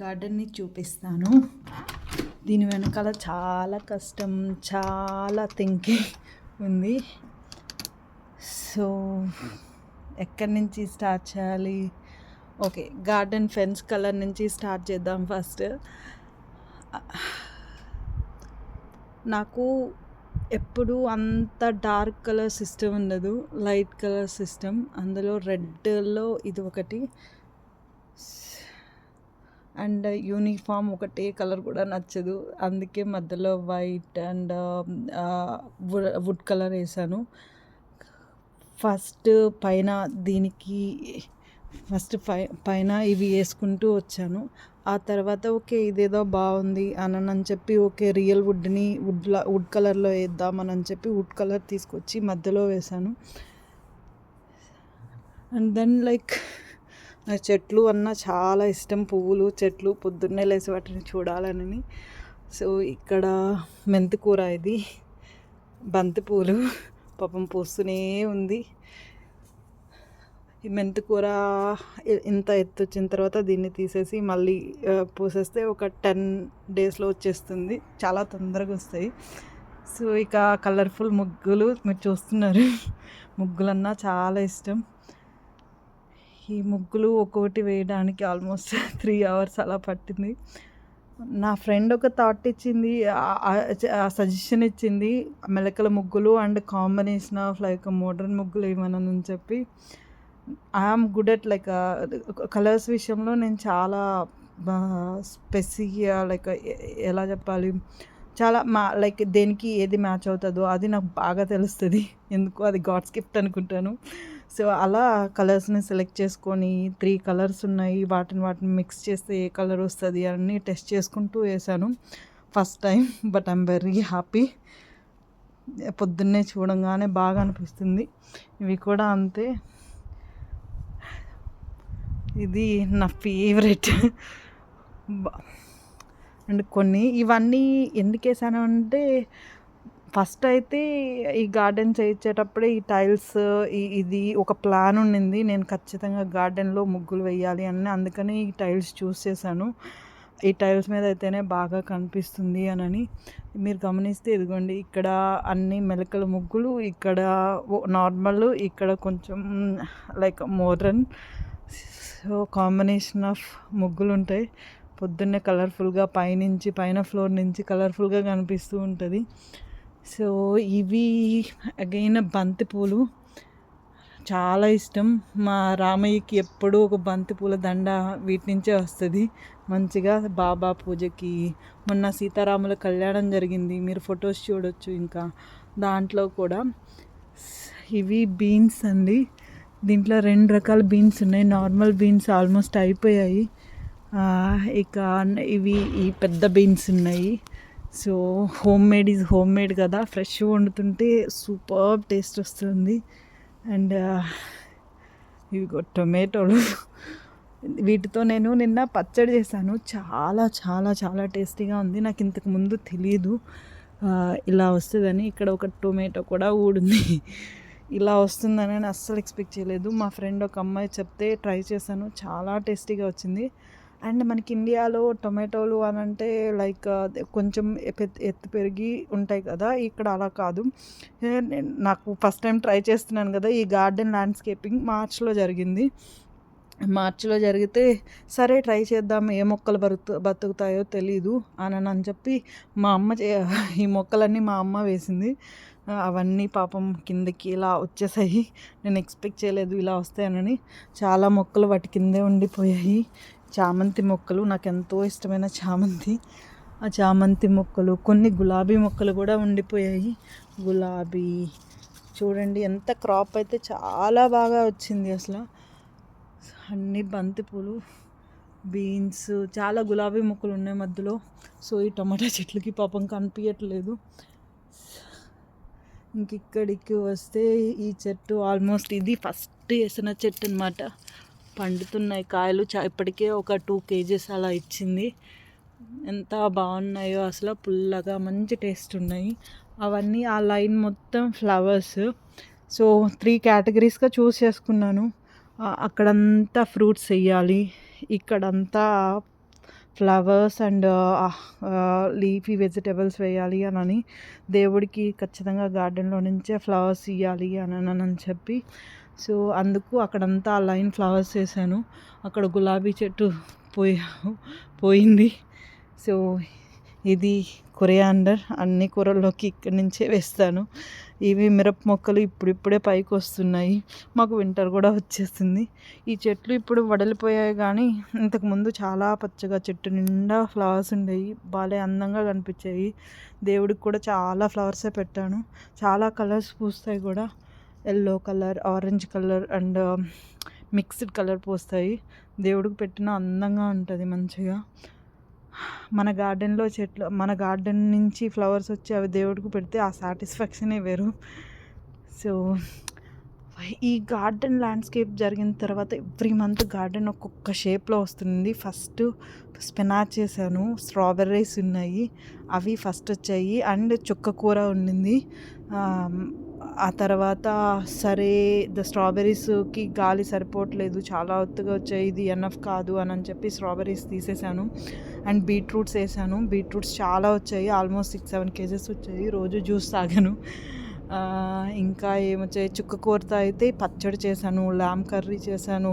గార్డెన్ని చూపిస్తాను. దీని వెనకాల చాలా కష్టం, చాలా థింకింగ్ ఉంది. సో ఎక్కడి నుంచి స్టార్ట్ చేయాలి? ఓకే, గార్డెన్ ఫెన్స్ కలర్ నుంచి స్టార్ట్ చేద్దాం. ఫస్ట్ నాకు ఎప్పుడు అంత డార్క్ కలర్ సిస్టమ్ ఉండదు, లైట్ కలర్ సిస్టమ్. అందులో రెడ్లో ఇది ఒకటి, అండ్ యూనిఫామ్ ఒకటే కలర్ కూడా నచ్చదు. అందుకే మధ్యలో వైట్ అండ్ వుడ్ కలర్ వేసాను. ఫస్ట్ పైన ఇవి వేసుకుంటూ వచ్చాను. ఆ తర్వాత ఓకే ఇదేదో బాగుంది అని చెప్పి ఓకే రియల్ వుడ్ కలర్లో వేద్దామని చెప్పి వుడ్ కలర్ తీసుకొచ్చి మధ్యలో వేసాను. అండ్ దెన్ నాకు చెట్లు అన్నా చాలా ఇష్టం, పువ్వులు చెట్లు. పొద్దున్నే లేసి వాటిని చూడాలని. సో ఇక్కడ మెంతికూర, ఇది బంతిపూలు పాపం పూస్తూనే ఉంది. ఈ మెంతికూర ఇంత ఎత్తు వచ్చిన తర్వాత దీన్ని తీసేసి మళ్ళీ పూసేస్తే ఒక 10 డేస్లో వచ్చేస్తుంది. చాలా తొందరగా వస్తాయి. సో ఇక కలర్ఫుల్ ముగ్గులు మీరు చూస్తున్నారు. ముగ్గులన్నా చాలా ఇష్టం. ఈ ముగ్గులు ఒక్కొక్కటి వేయడానికి ఆల్మోస్ట్ 3 hours అలా పట్టింది. నా ఫ్రెండ్ ఒక థాట్ ఇచ్చింది, సజెషన్ ఇచ్చింది, మెలకల ముగ్గులు అండ్ కాంబినేషన్ ఆఫ్ మోడర్న్ ముగ్గులు ఏమని చెప్పి. ఐఎమ్ గుడ్ అట్ కలర్స్ విషయంలో నేను చాలా ఎలా చెప్పాలి, చాలా దేనికి ఏది మ్యాచ్ అవుతుందో అది నాకు బాగా తెలుస్తుంది. ఎందుకు అది గాడ్స్ గిఫ్ట్ అనుకుంటాను. సో అలా కలర్స్ని సెలెక్ట్ చేసుకొని 3 కలర్స్ ఉన్నాయి, వాటిని మిక్స్ చేస్తే ఏ కలర్ వస్తుంది అని టెస్ట్ చేసుకుంటూ వేసాను first time. But I'm very happy. పొద్దున్నే చూడంగానే బాగా అనిపిస్తుంది. ఇవి కూడా అంతే. ఇది నా ఫేవరెట్. అండ్ ఇవన్నీ ఎందుకు వేసాను అంటే, ఫస్ట్ అయితే ఈ గార్డెన్ చేయించేటప్పుడే ఈ టైల్స్ ఇది ఒక ప్లాన్ ఉండింది. నేను ఖచ్చితంగా గార్డెన్లో ముగ్గులు వేయాలి అని. అందుకని ఈ టైల్స్ చూస్ చేశాను. ఈ టైల్స్ మీద అయితేనే బాగా కనిపిస్తుంది అని. మీరు గమనిస్తే ఇదిగోండి, ఇక్కడ అన్ని మెలకల ముగ్గులు, ఇక్కడ నార్మల్, ఇక్కడ కొంచెం మోడ్రన్. సో కాంబినేషన్ ఆఫ్ ముగ్గులు ఉంటాయి. పొద్దున్నే కలర్ఫుల్గా పైన ఫ్లోర్ నుంచి కలర్ఫుల్గా కనిపిస్తూ ఉంటుంది. సో ఇవి అగైన్ బంతిపూలు చాలా ఇష్టం. మా రామయ్యకి ఎప్పుడూ ఒక బంతిపూల దండ వీటి నుంచే వస్తుంది మంచిగా. బాబా పూజకి, మొన్న సీతారాముల కళ్యాణం జరిగింది, మీరు ఫొటోస్ చూడొచ్చు. ఇంకా దాంట్లో కూడా ఇవి బీన్స్ అండి. దీంట్లో 2 రకాల బీన్స్ ఉన్నాయి. నార్మల్ బీన్స్ ఆల్మోస్ట్ అయిపోయాయి. ఇక ఈ పెద్ద బీన్స్ ఉన్నాయి. సో హోమ్ మేడ్ కదా, ఫ్రెష్ వండుతుంటే సూపర్ టేస్ట్ వస్తుంది. అండ్ ఇవి టొమాటోలు, వీటితో నేను నిన్న పచ్చడి చేశాను. చాలా చాలా చాలా టేస్టీగా ఉంది. నాకు ఇంతకు ముందు తెలీదు ఇలా వస్తుందని. ఇక్కడ ఒక టొమాటో కూడా ఊడింది. ఇలా వస్తుందని నేను అస్సలు ఎక్స్పెక్ట్ చేయలేదు. మా ఫ్రెండ్ ఒక అమ్మాయి చెప్తే ట్రై చేశాను, చాలా టేస్టీగా వచ్చింది. అండ్ మనకి ఇండియాలో టొమాటోలు అని అంటే కొంచెం ఎత్తు పెరిగి ఉంటాయి కదా, ఇక్కడ అలా కాదు. నాకు ఫస్ట్ టైం ట్రై చేస్తున్నాను కదా. ఈ గార్డెన్ ల్యాండ్స్కేపింగ్ మార్చ్లో జరిగితే సరే ట్రై చేద్దాం, ఏ మొక్కలు బతుకుతాయో తెలీదు అని చెప్పి ఈ మొక్కలన్నీ మా అమ్మ వేసింది. అవన్నీ పాపం కిందకి ఇలా వచ్చేసాయి. నేను ఎక్స్పెక్ట్ చేయలేదు ఇలా వస్తాయని. చాలా మొక్కలు వాటి కిందే ఉండిపోయాయి. చామంతి మొక్కలు, నాకు ఎంతో ఇష్టమైన చామంతి. ఆ చామంతి మొక్కలు, కొన్ని గులాబీ మొక్కలు కూడా ఉండిపోయాయి. గులాబీ చూడండి ఎంత క్రాప్ అయితే చాలా బాగా వచ్చింది అసలు. అన్ని బంతిపూలు, బీన్స్, చాలా గులాబీ మొక్కలు ఉన్నాయి మధ్యలో. సో ఈ టమాటా చెట్లకి పాపం కనిపించట్లేదు. ఇక్కడికి వస్తే ఈ చెట్టు ఆల్మోస్ట్ ఇది ఫస్ట్ వేసిన చెట్టు అన్నమాట. పండుతున్నాయి కాయలు. ఇప్పటికే ఒక 2 kgs అలా ఇచ్చింది. ఎంత బాగున్నాయో అసలు, పుల్లగా మంచి టేస్ట్ ఉన్నాయి. అవన్నీ ఆ లైన్ మొత్తం ఫ్లవర్స్. సో 3 కేటగిరీస్గా చూస్ చేసుకున్నాను. అక్కడంతా ఫ్రూట్స్ వేయాలి, ఇక్కడంతా ఫ్లవర్స్ అండ్ లీఫీ వెజిటబుల్స్ వేయాలి అని దేవుడికి ఖచ్చితంగా గార్డెన్లో నుంచే ఫ్లవర్స్ ఇవ్వాలి అని చెప్పి, సో అందుకు అక్కడంతా లైన్ ఫ్లవర్స్ వేసాను. అక్కడ గులాబీ చెట్టు పోయింది. సో ఇది కొరియాండర్, అన్ని కూరల్లోకి ఇక్కడి నుంచే వేస్తాను. ఇవి మిరప మొక్కలు ఇప్పుడిప్పుడే పైకి వస్తున్నాయి. మాకు వింటర్ కూడా వచ్చేస్తుంది. ఈ చెట్లు ఇప్పుడు వడలిపోయాయి, కానీ ఇంతకుముందు చాలా పచ్చగా చెట్టు నిండా ఫ్లవర్స్ ఉండేవి, బాగా అందంగా కనిపించాయి. దేవుడికి కూడా చాలా ఫ్లవర్సే పెట్టాను. చాలా కలర్స్ పూస్తాయి కూడా, yellow colour, orange colour and mixed colour పూస్తాయి. దేవుడికి పెట్టిన అందంగా ఉంటుంది మంచిగా. మన గార్డెన్లో చెట్లు, మన గార్డెన్ నుంచి ఫ్లవర్స్ వచ్చి అవి దేవుడికి పెడితే ఆ సాటిస్ఫాక్షనే వేరు. సో ఈ గార్డెన్ ల్యాండ్స్కేప్ జరిగిన తర్వాత ఎవ్రీ మంత్ గార్డెన్ ఒక్కొక్క షేప్లో వస్తుంది. ఫస్ట్ స్పినాచ్ చేశాను, స్ట్రాబెర్రీస్ ఉన్నాయి, అవి ఫస్ట్ వచ్చాయి, అండ్ చుక్క కూర ఉండింది. ఆ తర్వాత సరే స్ట్రాబెర్రీస్కి గాలి సరిపోవట్లేదు, చాలా ఒత్తుగా వచ్చాయి, ఇది ఎనఫ్ కాదు అని చెప్పి స్ట్రాబెర్రీస్ తీసేసాను. అండ్ బీట్రూట్స్ వేసాను. బీట్రూట్స్ చాలా వచ్చాయి, ఆల్మోస్ట్ 6-7 kgs వచ్చాయి. రోజు జ్యూస్ తాగాను. ఇంకా ఏమొచ్చాయి, చుక్క కూరతో అయితే పచ్చడి చేశాను, ల్యామ్ కర్రీ చేశాను,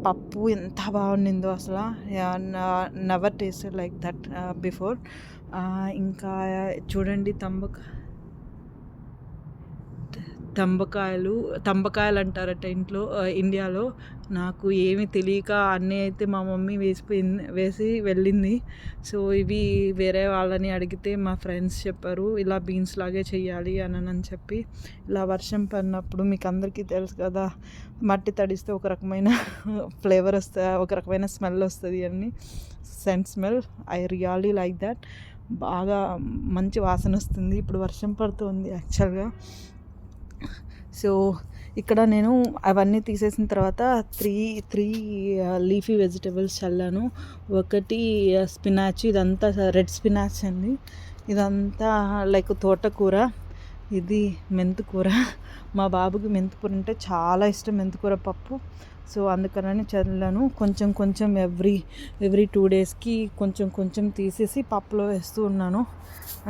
పప్పు ఎంత బాగుండిందో అసలు, never tasted like that before. ఇంకా చూడండి తంబకాయలు అంటారట ఇండియాలో. నాకు ఏమి తెలియక అన్నీ అయితే మా మమ్మీ వేసి వెళ్ళింది. సో ఇవి వేరే వాళ్ళని అడిగితే మా ఫ్రెండ్స్ చెప్పారు, ఇలా బీన్స్ లాగే చెయ్యాలి అని చెప్పి. ఇలా వర్షం పడినప్పుడు మీకు అందరికీ తెలుసు కదా, మట్టి తడిస్తే ఒక రకమైన ఫ్లేవర్ వస్తుంది, ఒక రకమైన స్మెల్ వస్తుంది అని, cent smell. I really like that. బాగా మంచి వాసన వస్తుంది. ఇప్పుడు వర్షం పడుతుంది యాక్చువల్గా. సో ఇక్కడ నేను అవన్నీ తీసేసిన తర్వాత త్రీ లీఫీ వెజిటబుల్స్ చల్లాను. ఒకటి స్పినాచ్, ఇదంతా రెడ్ స్పినాచ్ అండి, ఇదంతా లైక్ తోటకూర, ఇది మెంతికూర. మా బాబుకి మెంతికూర అంటే చాలా ఇష్టం, మెంతికూర పప్పు. సో అందుకని చల్లాను. కొంచెం ఎవ్రీ 2 daysకి కొంచెం తీసేసి పప్పులో వేస్తూ ఉన్నాను.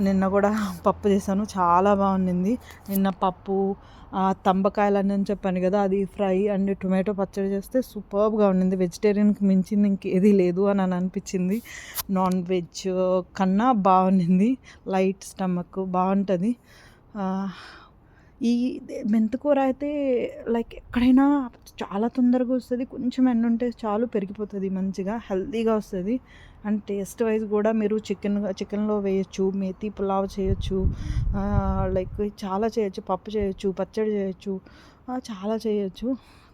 నిన్న కూడా పప్పు చేశాను, చాలా బాగుండింది. నిన్న పప్పు, తంబకాయలు అని చెప్పాను కదా, అది ఫ్రై అండ్ టొమాటో పచ్చడి చేస్తే సూపర్గా ఉండింది. వెజిటేరియన్కి మించింది ఇంకేది లేదు అని అనిపించింది. నాన్ వెజ్ కన్నా బాగుండింది. లైట్ స్టమక్ బాగుంటుంది. ఈ మెంతికూర అయితే లైక్ ఎక్కడైనా చాలా తొందరగా వస్తుంది, కొంచెం ఎండ ఉంటే చాలు పెరిగిపోతుంది, మంచిగా హెల్తీగా వస్తుంది. అండ్ టేస్ట్ వైజ్ కూడా మీరు చికెన్లో వేయచ్చు, మేతి పులావ్ చేయొచ్చు, లైక్ చాలా చేయొచ్చు, పప్పు చేయొచ్చు, పచ్చడి చేయొచ్చు, చాలా చేయొచ్చు.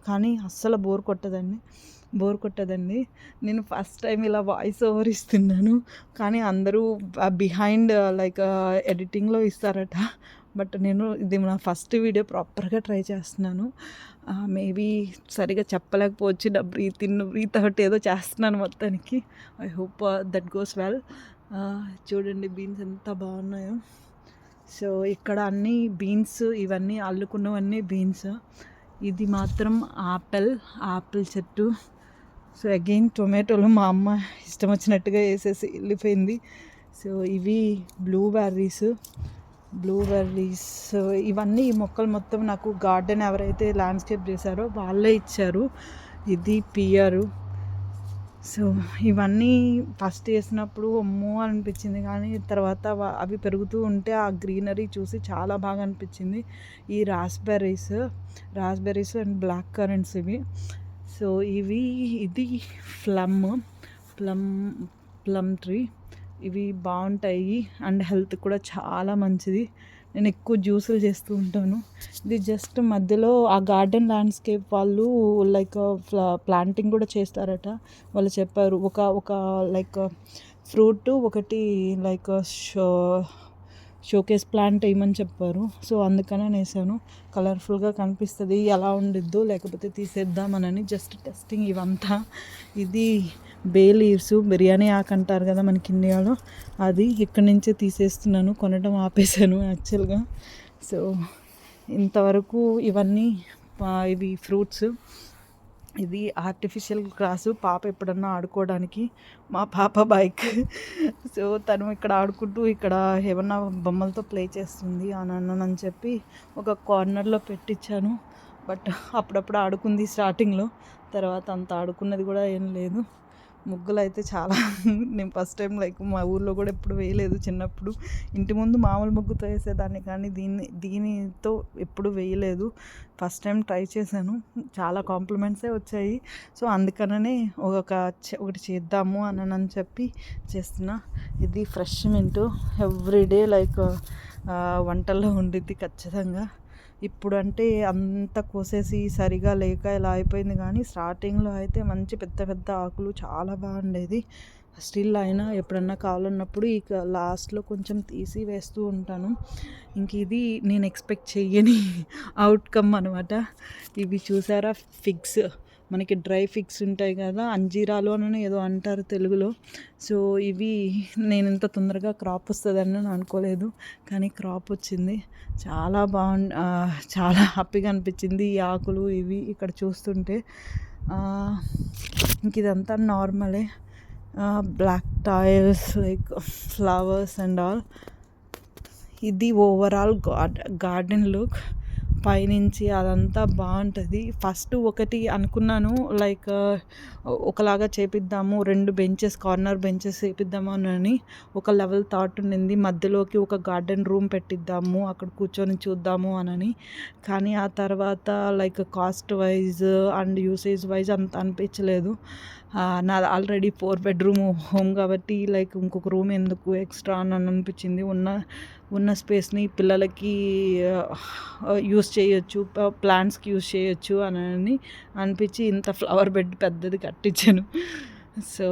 కానీ అస్సలు బోర్ కొట్టదండి. నేను ఫస్ట్ టైం ఇలా వాయిస్ ఓవర్ ఇస్తున్నాను, కానీ అందరూ బిహైండ్ లైక్ ఎడిటింగ్లో ఇస్తారట. బట్ ఇది నా ఫస్ట్ వీడియో, ప్రాపర్గా ట్రై చేస్తున్నాను. మేబీ సరిగా చెప్పలేకపోవచ్చు, నా బ్రీత్ అవుట్ ఏదో చేస్తున్నాను మొత్తానికి. I hope that goes well. చూడండి బీన్స్ ఎంత బాగున్నాయో. సో ఇక్కడ అన్నీ బీన్స్, ఇవన్నీ అల్లుకున్నవన్నీ బీన్స్. ఇది మాత్రం ఆపిల్ చెట్టు. సో అగైన్ టొమాటోలు మా అమ్మ ఇష్టం వచ్చినట్టుగా వేసేసి వెళ్ళిపోయింది. సో ఇవి బ్లూబెర్రీస్. ఇవన్నీ ఈ మొక్కలు మొత్తం నాకు గార్డెన్ ఎవరైతే ల్యాండ్స్కేప్ చేశారో వాళ్ళే ఇచ్చారు. ఇది పియరు. సో ఇవన్నీ ఫస్ట్ వేసినప్పుడు అమ్మో అనిపించింది, కానీ తర్వాత అవి పెరుగుతూ ఉంటే ఆ గ్రీనరీ చూసి చాలా బాగా అనిపించింది. ఈ రాస్బెర్రీస్ అండ్ బ్లాక్ కరెంట్స్ ఇవి. సో ఇది ప్లమ్ ట్రీ. ఇవి బాగుంటాయి అండ్ హెల్త్ కూడా చాలా మంచిది. నేను ఎక్కువ జ్యూసులు చేస్తూ ఉంటాను. ఇది జస్ట్ మధ్యలో ఆ గార్డెన్ ల్యాండ్స్కేప్ వాళ్ళు లైక్ ప్లాంటింగ్ కూడా చేస్తారట. వాళ్ళు చెప్పారు, ఒక లైక్ ఫ్రూట్ ఒకటి లైక్ షోకేస్ ప్లాంట్ వేయమని చెప్పారు. సో అందుకనే వేసాను. కలర్ఫుల్గా కనిపిస్తుంది, ఎలా ఉండిద్దో, లేకపోతే తీసేద్దామనని జస్ట్ టెస్టింగ్ ఇవంతా. ఇది బే లీవ్స్, బిర్యానీ ఆకు అంటారు కదా మనకి ఇండియాలో, అది ఇక్కడి నుంచే తీసేస్తున్నాను, కొనడం ఆపేసాను యాక్చువల్గా. సో ఇంతవరకు ఇవి ఫ్రూట్స్. ఇది ఆర్టిఫిషియల్ గ్రాసు పాప ఎప్పుడన్నా ఆడుకోవడానికి. మా పాప బైక్. సో తను ఇక్కడ ఆడుకుంటూ ఇక్కడ ఏమన్నా బొమ్మలతో ప్లే చేస్తుంది అని చెప్పి ఒక కార్నర్లో పెట్టించాను. బట్ అప్పుడప్పుడు ఆడుకుంది స్టార్టింగ్లో, తర్వాత అంత ఆడుకున్నది కూడా ఏం లేదు. ముగ్గులు అయితే చాలా నేను ఫస్ట్ టైం లైక్ మా ఊర్లో కూడా ఎప్పుడు వేయలేదు. చిన్నప్పుడు ఇంటి ముందు మామూలు ముగ్గుతో వేసేదాన్ని, కానీ దీనితో ఎప్పుడు వేయలేదు. ఫస్ట్ టైం ట్రై చేశాను, చాలా కాంప్లిమెంట్సే వచ్చాయి. సో అందుకనే ఒకటి చేద్దాము అని చెప్పి చేస్తున్నా. ఇది ఫ్రెష్ మింట్, ఎవ్రీడే లైక్ వంటల్లో ఉండిద్ది ఖచ్చితంగా. ఇప్పుడు అంటే అంత కోసేసి సరిగా లేక ఇలా అయిపోయింది, కానీ స్టార్టింగ్లో అయితే మంచి పెద్ద పెద్ద ఆకులు చాలా బాగుండేది. స్టిల్ అయినా ఎప్పుడన్నా కావాలన్నప్పుడు ఇక లాస్ట్లో కొంచెం తీసి వేస్తూ ఉంటాను. ఇంక ఇది నేను ఎక్స్పెక్ట్ చెయ్యని అవుట్కమ్ అనమాట. ఇవి చూసారా, ఫిగ్స్, మనకి డ్రై ఫిగ్స్ ఉంటాయి కదా, అంజీరాలు అని ఏదో అంటారు తెలుగులో. సో ఇవి నేను ఇంత తొందరగా క్రాప్ వస్తుందని నేను అనుకోలేదు, కానీ క్రాప్ వచ్చింది. చాలా చాలా హ్యాపీగా అనిపించింది ఈ ఆకులు ఇవి ఇక్కడ చూస్తుంటే. ఇంక ఇదంతా నార్మలే, black tiles like flowers and all. ఇది ఓవరాల్ గార్డెన్ లుక్. పైనుంచి అదంతా బాగుంటుంది. ఫస్ట్ ఒకటి అనుకున్నాను లైక్ ఒకలాగా చేపిద్దాము, 2 బెంచెస్, కార్నర్ బెంచెస్ వేపిద్దాము అని ఒక లెవెల్ థాట్ ఉండింది. మధ్యలోకి ఒక గార్డెన్ రూమ్ పెట్టిద్దాము, అక్కడ కూర్చొని చూద్దాము అని. కానీ ఆ తర్వాత like cost wise and usage wise అంత అనిపించలేదు. నాది ఆల్రెడీ 4 బెడ్రూమ్ హోమ్ కాబట్టి లైక్ ఇంకొక రూమ్ ఎందుకు ఎక్స్ట్రా అని అనిపించింది. ఉన్న స్పేస్ని పిల్లలకి యూస్ చేయొచ్చు, ప్లాంట్స్కి యూస్ చేయొచ్చు అని అనిపించి ఇంత ఫ్లవర్ బెడ్ పెద్దది కట్టించాను. So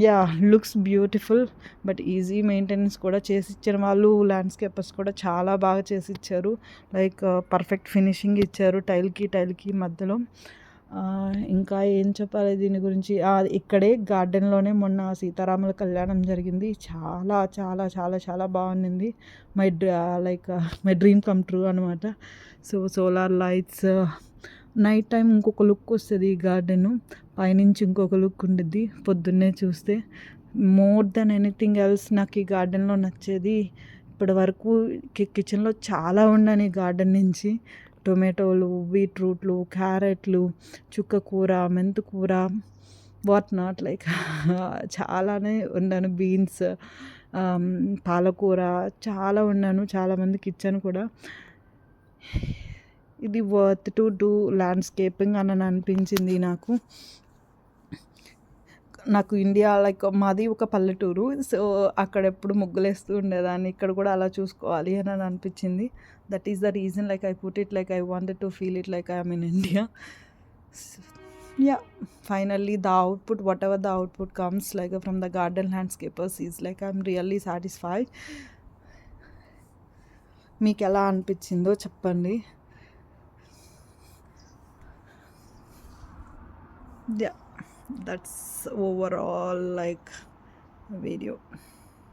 ya, looks beautiful, but easy maintenance కూడా చేసి ఇచ్చిన వాళ్ళు ల్యాండ్స్కేపర్స్ కూడా చాలా బాగా చేసి ఇచ్చారు. లైక్ పర్ఫెక్ట్ ఫినిషింగ్ ఇచ్చారు టైల్కి మధ్యలో. ఇంకా ఏం చెప్పాలి దీని గురించి, ఇక్కడే గార్డెన్లోనే మొన్న సీతారాముల కళ్యాణం జరిగింది. చాలా చాలా చాలా చాలా బాగుంది. మై డ్రీమ్ కమ్ ట్రూ అనమాట. So solar lights, night time ఇంకొక లుక్ వస్తుంది ఈ గార్డెను, పైనుంచి ఇంకొక లుక్ ఉండిద్ది పొద్దున్నే చూస్తే. మోర్ దెన్ ఎనీథింగ్ ఎల్స్ నాకు ఈ గార్డెన్లో నచ్చేది, ఇప్పటి వరకు కిచెన్లో చాలా ఉండని ఈ గార్డెన్ నుంచి టొమాటోలు, బీట్రూట్లు, క్యారెట్లు, చుక్కకూర, మెంతికూర, వాట్ నాట్ లైక్ చాలానే వండాను. బీన్స్, పాలకూర చాలా వండాను, చాలామందికి ఇచ్చాను కూడా. ఇది వర్త్ టు డూ ల్యాండ్స్కేపింగ్ అని అనిపించింది నాకు ఇండియా లైక్ మాది ఒక పల్లెటూరు. సో అక్కడ ఎప్పుడు ముగ్గులేస్తూ ఉండేదాన్ని, ఇక్కడ కూడా అలా చూసుకోవాలి అని అనిపించింది. That is the reason like I put it like I wanted to feel it like I'm in India. Yeah, finally the output, whatever the output comes like from the garden landscapers is like I'm really satisfied. మీకు ఎలా అనిపించిందో చెప్పండి. Yeah, that's overall like video.